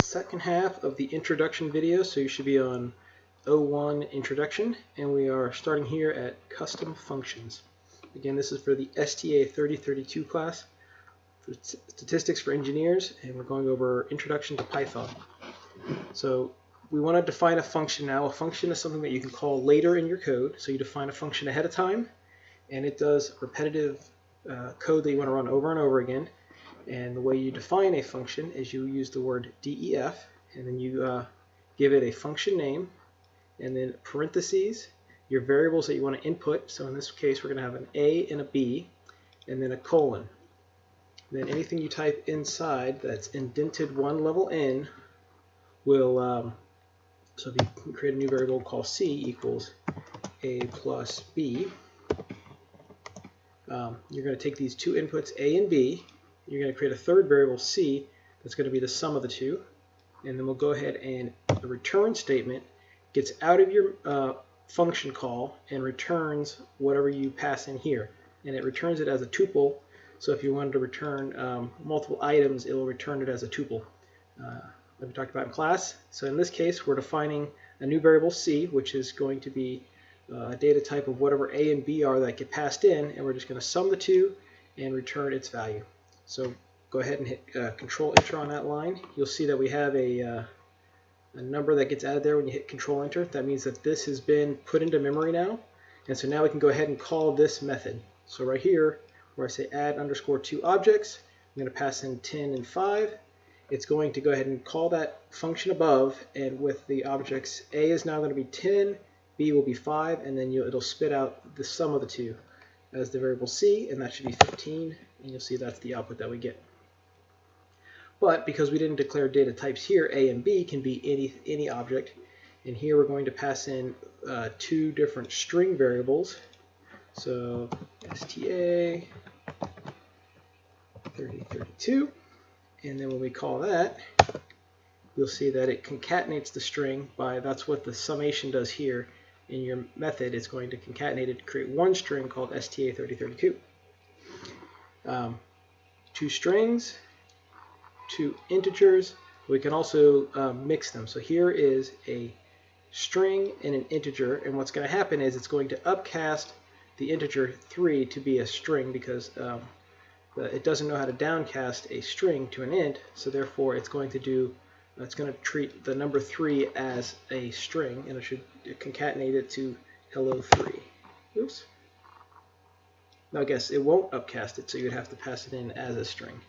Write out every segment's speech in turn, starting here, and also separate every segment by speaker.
Speaker 1: second half of the introduction video, so you should be on O1 Introduction, and we are starting here at Custom Functions. Again, this is for the STA 3032 class, for Statistics for Engineers, and we're going over Introduction to Python. So we want to define a function now. A function is something that you can call later in your code, so you define a function ahead of time, and it does repetitive code that you want to run over and over again. And the way you define a function is you use the word def, and then you give it a function name, and then parentheses, your variables that you want to input. So in this case, we're going to have an A and a B, and then a colon. And then anything you type inside that's indented one level in will, so if you create a new variable called C equals A plus B, you're going to take these two inputs, A and B. You're going to create a third variable, C, that's going to be the sum of the two. And then we'll go ahead and the return statement gets out of your function call and returns whatever you pass in here. And it returns it as a tuple. So if you wanted to return multiple items, it will return it as a tuple, like we talked about in class. So in this case, we're defining a new variable, C, which is going to be a data type of whatever A and B are that get passed in. And we're just going to sum the two and return its value. So go ahead and hit Control Enter on that line. You'll see that we have a number that gets added there when you hit Control Enter. That means that this has been put into memory now. And so now we can go ahead and call this method. So right here, where I say add underscore two objects, I'm going to pass in 10 and 5. It's going to go ahead and call that function above, and with the objects, A is now going to be 10, B will be 5, and then it'll spit out the sum of the two as the variable C, and that should be 15, and you'll see that's the output that we get. But because we didn't declare data types here, A and B can be any object, and here we're going to pass in two different string variables. So STA 3032, and then when we call that, you'll see that it concatenates the string by, that's what the summation does here. In your method, it's going to concatenate it to create one string called STA 3032. Two strings, two integers. We can also mix them. So here is a string and an integer, and what's going to happen is it's going to upcast the integer 3 to be a string because it doesn't know how to downcast a string to an int, so therefore it's going to treat the number 3 as a string, and it should concatenate it to hello 3. Oops. Now I guess it won't upcast it, so you'd have to pass it in as a string.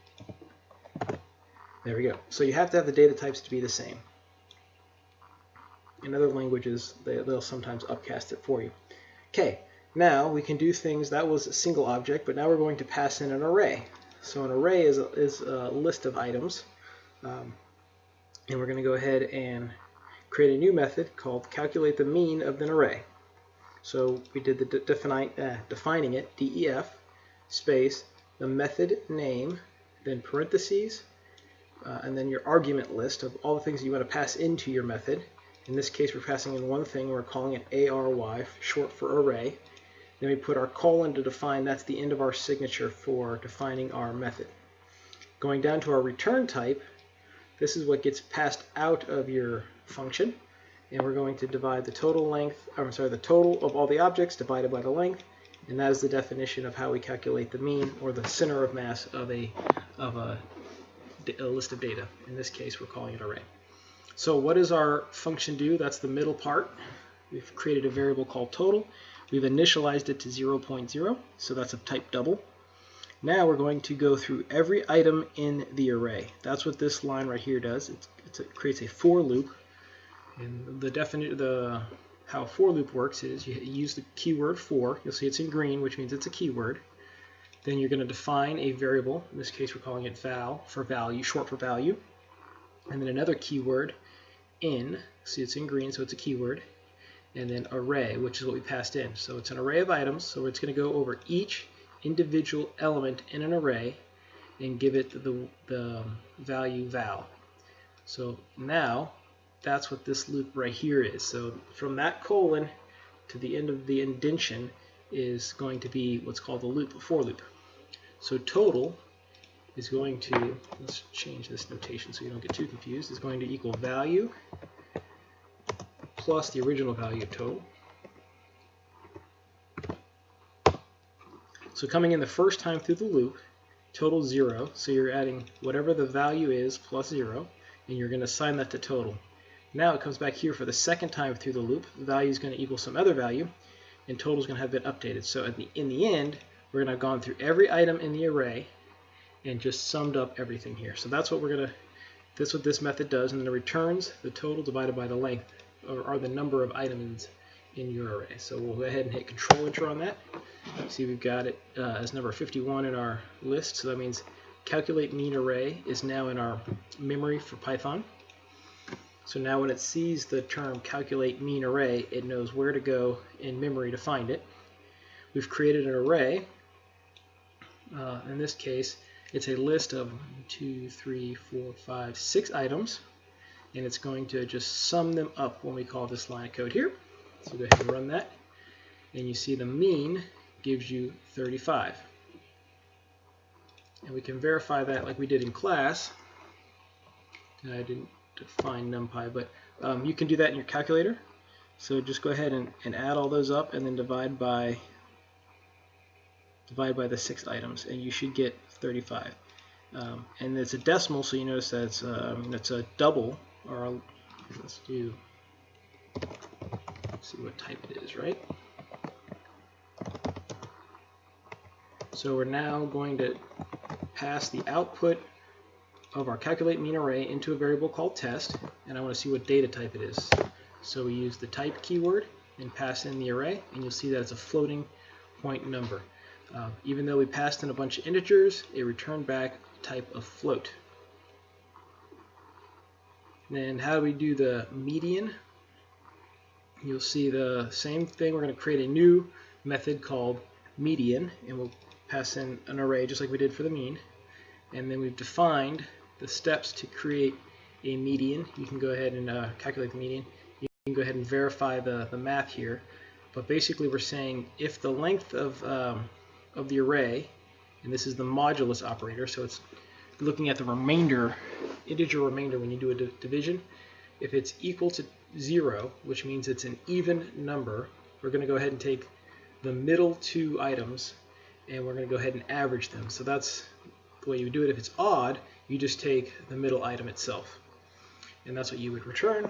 Speaker 1: There we go. So you have to have the data types to be the same. In other languages, they'll sometimes upcast it for you. Okay, now we can do things. That was a single object, but now we're going to pass in an array. So an array is a list of items. And we're going to go ahead and create a new method called calculate the mean of an array. So we did the defining it, def, space, the method name, then parentheses, and then your argument list of all the things you want to pass into your method. In this case, we're passing in one thing. We're calling it ARY, short for array. Then we put our colon to define, that's the end of our signature for defining our method. Going down to our return type, this is what gets passed out of your function, and we're going to divide the total the total of all the objects divided by the length, and that is the definition of how we calculate the mean or the center of mass of a list of data. In this case, we're calling it array. So what does our function do? That's the middle part. We've created a variable called total. We've initialized it to 0.0, so that's of type double. Now we're going to go through every item in the array. That's what this line right here does. It creates a for loop. And how a for loop works is you use the keyword for. You'll see it's in green, which means it's a keyword. Then you're going to define a variable. In this case, we're calling it val for value, short for value. And then another keyword in. See, it's in green, so it's a keyword. And then array, which is what we passed in. So it's an array of items. So it's going to go over each individual element in an array and give it the value val. So now that's what this loop right here is. So from that colon to the end of the indentation is going to be what's called the loop, for loop. So total is going to, let's change this notation so you don't get too confused, is going to equal value plus the original value of total. So coming in the first time through the loop, total 0, so you're adding whatever the value is plus 0, and you're going to assign that to total. Now it comes back here for the second time through the loop, the value is going to equal some other value, and total is going to have been updated. So in the end, we're going to have gone through every item in the array and just summed up everything here. So that's what that's what this method does, and then it returns the total divided by the length, or the number of items in your array. So we'll go ahead and hit Control Enter on that. See, we've got it as number 51 in our list, so that means calculate mean array is now in our memory for Python. So now when it sees the term calculate mean array, it knows where to go in memory to find it. We've created an array. In this case, it's a list of 2, 3, 4, 5, 6 items, and it's going to just sum them up when we call this line of code here. So go ahead and run that, and you see the mean gives you 35. And we can verify that like we did in class. I didn't define NumPy, but you can do that in your calculator. So just go ahead and add all those up, and then divide by the 6 items, and you should get 35. And it's a decimal, so you notice that it's a double, or let's see what type it is, right? So we're now going to pass the output of our calculate mean array into a variable called test, and I want to see what data type it is. So we use the type keyword and pass in the array, and you'll see that it's a floating point number. Even though we passed in a bunch of integers, it returned back a type of float. Then how do we do the median? You'll see the same thing. We're going to create a new method called median, and we'll pass in an array just like we did for the mean. And then we've defined the steps to create a median. You can go ahead and calculate the median. You can go ahead and verify the math here. But basically we're saying if the length of the array, and this is the modulus operator, so it's looking at the remainder, integer remainder when you do a division, if it's equal to 0, which means it's an even number, we're going to go ahead and take the middle 2 items and we're going to go ahead and average them. So that's the way you would do it. If it's odd, you just take the middle item itself, and that's what you would return.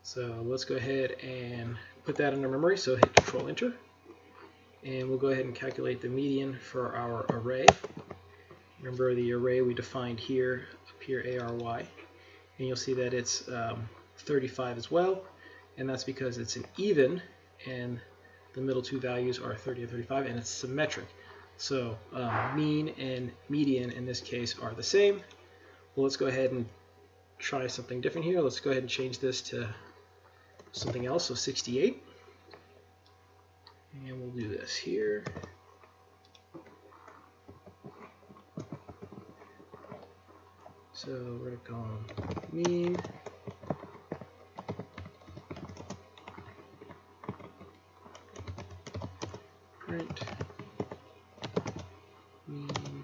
Speaker 1: So let's go ahead and put that in our memory, so hit Control Enter, and we'll go ahead and calculate the median for our array. Remember the array we defined here, up here, ARY, and you'll see that it's 35 as well, and that's because it's an even, and the middle 2 values are 30 and 35, and it's symmetric. So mean and median in this case are the same. Well, let's go ahead and try something different here. Let's go ahead and change this to something else, so 68. And we'll do this here. So we're going to call mean. Print mean.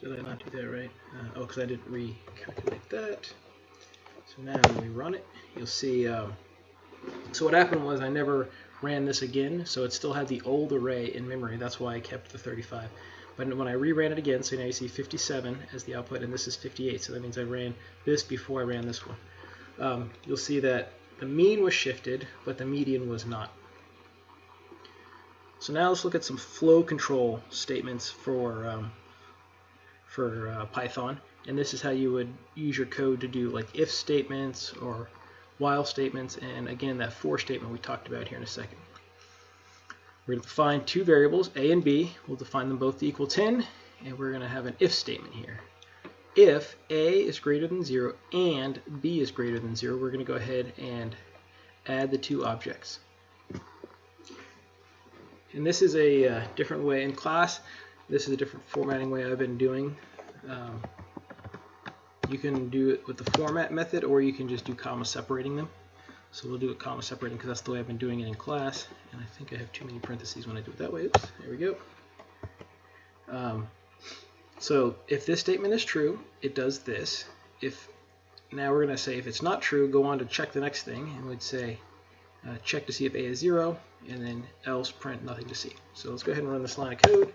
Speaker 1: Did I not do that right? Oh, because I didn't recalculate that. So now when we run it, you'll see. So what happened was I never ran this again, so it still had the old array in memory. That's why I kept the 35. But when I reran it again, so now you see 57 as the output, and this is 58. So that means I ran this before I ran this one. You'll see that the mean was shifted, but the median was not. So now let's look at some flow control statements for Python, and this is how you would use your code to do like if statements or while statements, and again that for statement we talked about here in a second. We're going to define 2 variables, a and b. We'll define them both to equal 10, and we're going to have an if statement here. If a is greater than 0 and b is greater than 0, we're going to go ahead and add the 2 objects. And this is a different way in class. This is a different formatting way I've been doing. You can do it with the format method, or you can just do comma separating them. So we'll do it comma separating because that's the way I've been doing it in class. And I think I have too many parentheses when I do it that way. Oops, there we go. So if this statement is true, it does this. Now we're going to say if it's not true, go on to check the next thing, and we'd say check to see if A is 0, and then else print nothing to C. So let's go ahead and run this line of code,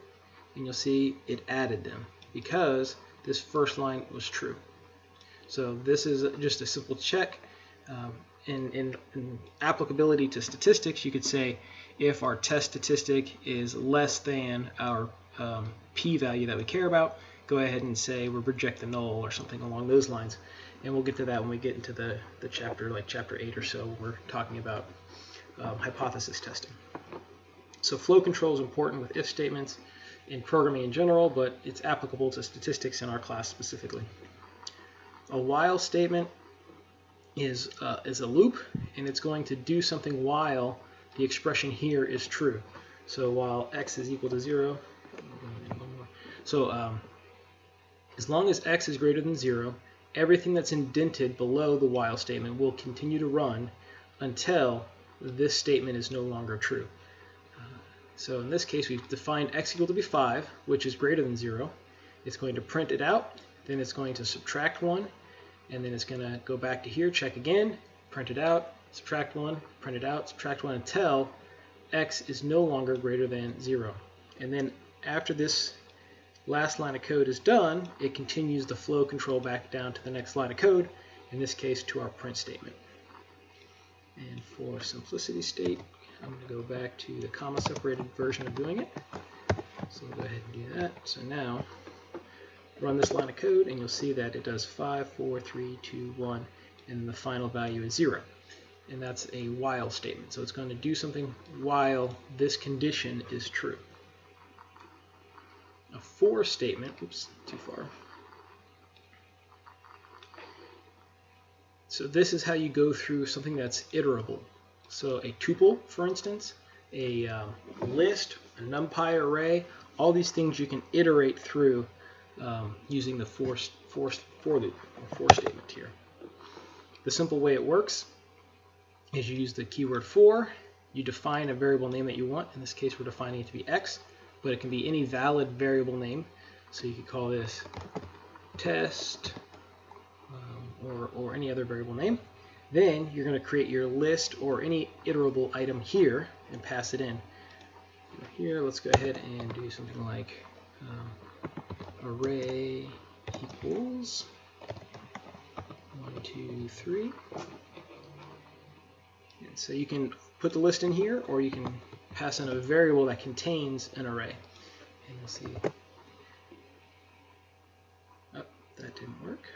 Speaker 1: and you'll see it added them because this first line was true. So this is just a simple check. In applicability to statistics, you could say if our test statistic is less than our p-value that we care about, go ahead and say we reject the null or something along those lines. And we'll get to that when we get into the chapter, like chapter 8 or so, where we're talking about hypothesis testing. So flow control is important with if statements in programming in general, but it's applicable to statistics in our class specifically. A while statement is a loop, and it's going to do something while the expression here is true. So while x is equal to 0, so as long as x is greater than 0, everything that's indented below the while statement will continue to run until this statement is no longer true. So in this case, we've defined x equal to be 5, which is greater than 0. It's going to print it out, then it's going to subtract 1, and then it's going to go back to here, check again, print it out, subtract 1, print it out, subtract 1 until x is no longer greater than 0. And then after this last line of code is done, it continues the flow control back down to the next line of code, in this case to our print statement. And for simplicity's sake, I'm going to go back to the comma separated version of doing it. So we'll go ahead and do that. So now run this line of code, and you'll see that it does 5, 4, 3, 2, 1, and the final value is 0. And that's a while statement. So it's going to do something while this condition is true. A for statement, oops, too far. So this is how you go through something that's iterable. So a tuple, for instance, a list, a NumPy array, all these things you can iterate through using the for loop, or for statement here. The simple way it works is you use the keyword for, you define a variable name that you want. In this case, we're defining it to be x, but it can be any valid variable name. So you could call this test or any other variable name. Then you're going to create your list or any iterable item here and pass it in. Here, let's go ahead and do something like array equals 1, 2, 3. And so you can put the list in here, or you can pass in a variable that contains an array. And you'll see, oh, that didn't work.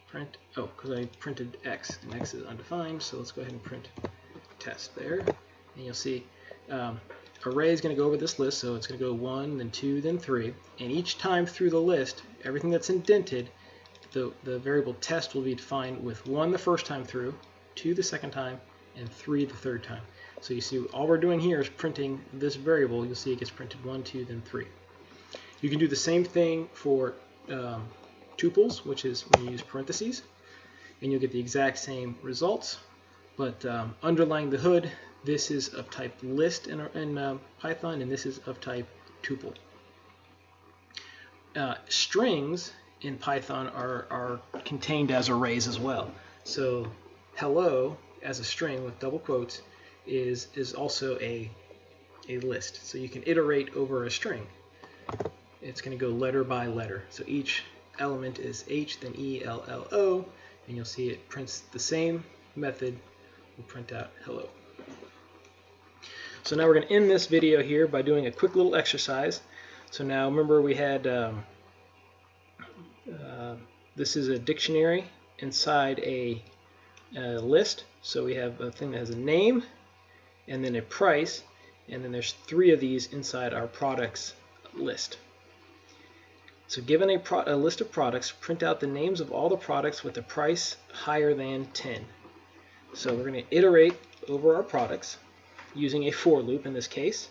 Speaker 1: Print, oh, because I printed x, and x is undefined, so let's go ahead and print test there. And you'll see array is going to go over this list, so it's going to go 1, then 2, then 3. And each time through the list, everything that's indented, the variable test will be defined with 1 the first time through, 2 the second time, and 3 the third time. So you see all we're doing here is printing this variable. You'll see it gets printed 1, 2, then 3. You can do the same thing for tuples, which is when you use parentheses, and you'll get the exact same results. But underlying the hood, this is of type list in Python, and this is of type tuple. Strings in Python are contained as arrays as well. So hello as a string with double quotes is also a list. So you can iterate over a string. It's going to go letter by letter. So each element is H, then E, L, L, O, and you'll see it prints the same method. Will print out hello. So now we're going to end this video here by doing a quick little exercise. So now remember we had this is a dictionary inside a list. So we have a thing that has a name and then a price, and then there's 3 of these inside our products list. So given a list of products, print out the names of all the products with the price higher than 10. So we're going to iterate over our products using a for loop in this case.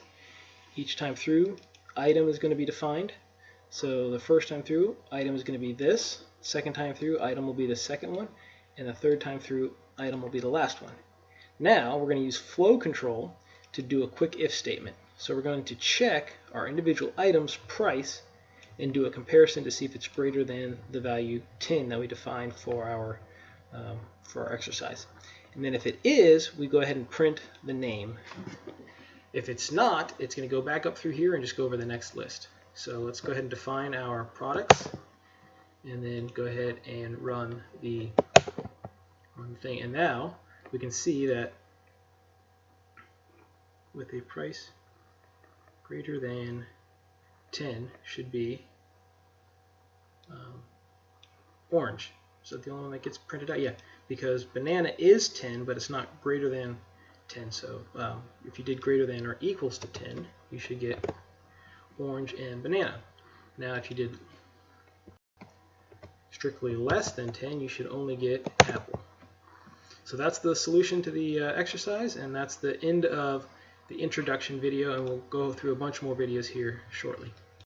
Speaker 1: Each time through, item is going to be defined. So the first time through, item is going to be this. Second time through, item will be the second one. And the third time through, item will be the last one. Now we're going to use flow control to do a quick if statement. So we're going to check our individual item's price and do a comparison to see if it's greater than the value 10 that we defined for our exercise. And then if it is, we go ahead and print the name. If it's not, it's going to go back up through here and just go over the next list. So let's go ahead and define our products and then go ahead and run the thing. And now we can see that with a price greater than 10 should be orange. Is that the only one that gets printed out? Yeah, because banana is 10, but it's not greater than 10. So if you did greater than or equals to 10, you should get orange and banana. Now if you did strictly less than 10, you should only get apple. So that's the solution to the exercise, and that's the end of the introduction video, and we'll go through a bunch more videos here shortly.